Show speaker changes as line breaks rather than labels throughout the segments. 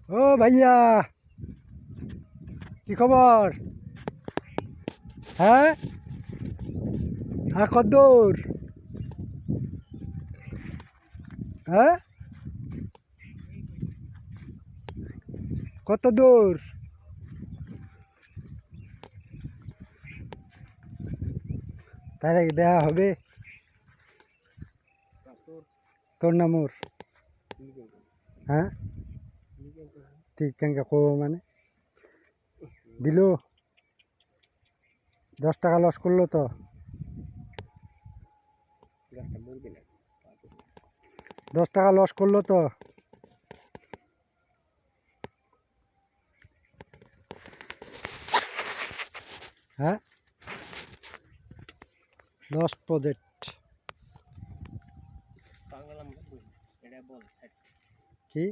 ও ভাইয়া, কি খবর? হ্যাঁ হ্যাঁ, কদ্দূর? হ্যাঁ, কত দূর? তাহলে দেয়া হবে তোর না মোর? হ্যাঁ, ঠিক কেঙ্কা কো মানে দিল 10 টাকা লস করলো তো। 10 টাকা লস করলো তো। হ্যাঁ, লস প্রজেক্ট কি?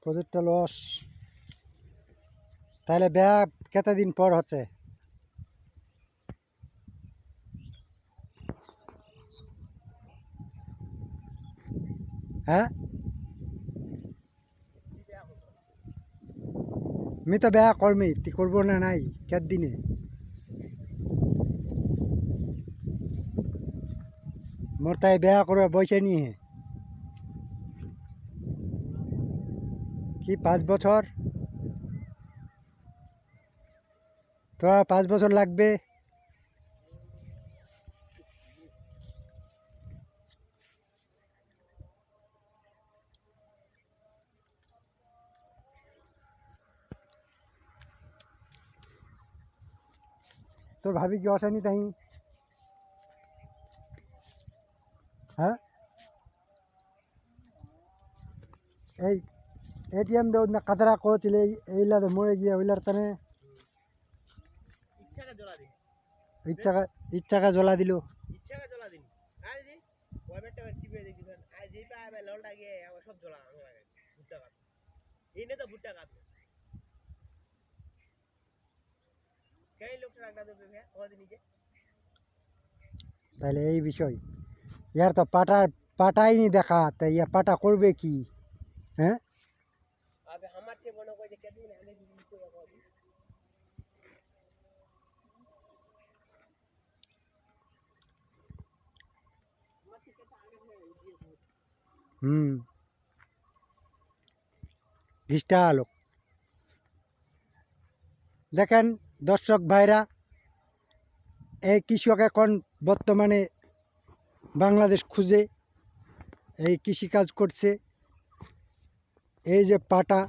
প্রজেক্টটা লস। তাহলে ব্যাগ কতদিন পর হচ্ছে? হ্যাঁ, আমি তো ব্যাগ করমি, তুই করবো না নাই কেত দিনে? মোর তাই ব্যাগ করবে বসে নিয়ে কি 5 বছর? তোরা 5 বছর লাগবে। তোর ভাবি কি অসানি তাই? হ্যাঁ, এই এটিএম দেও না কাতরা কোচিলে এইলা মরে গিয়ে ওইলার তানে ইচ্ছাকা ইচ্ছাকা জ্বলা দিল। তাহলে এই বিষয় ইয়ার তো পাটাইনি দেখা, তাই ইয়া পাটা করবে কি? হ্যাঁ, হুম, ভিস্টা আলো। দেখেন দর্শক ভাইরা, এই কৃষক এখন বর্তমানে বাংলাদেশ খুঁজে এই কৃষিকাজ করছে। এই যে পাটা,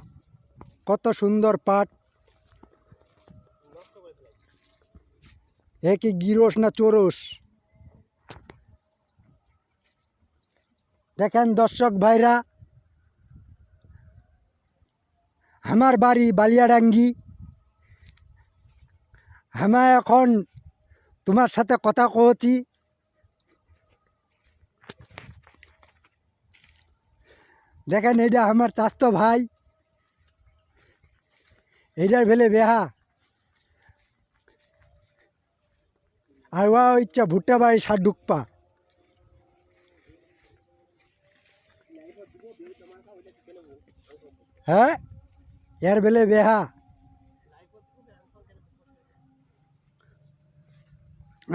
কত সুন্দর পাট, এ কি গিরস না চোরস? দেখেন দর্শক ভাইরা, আমার বাড়ি বালিয়াডাঙ্গি। আমি এখন তোমার সাথে কথা কইছি। দেখেন এটা আমার চাস্তো ভাই, এইটার ভেলে বেহা আর ওয়া ইচ্ছা ভুট্টা বাড়ি সার ঢুকপা। হ্যাঁ, এর বেলে বেহা।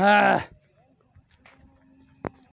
আহ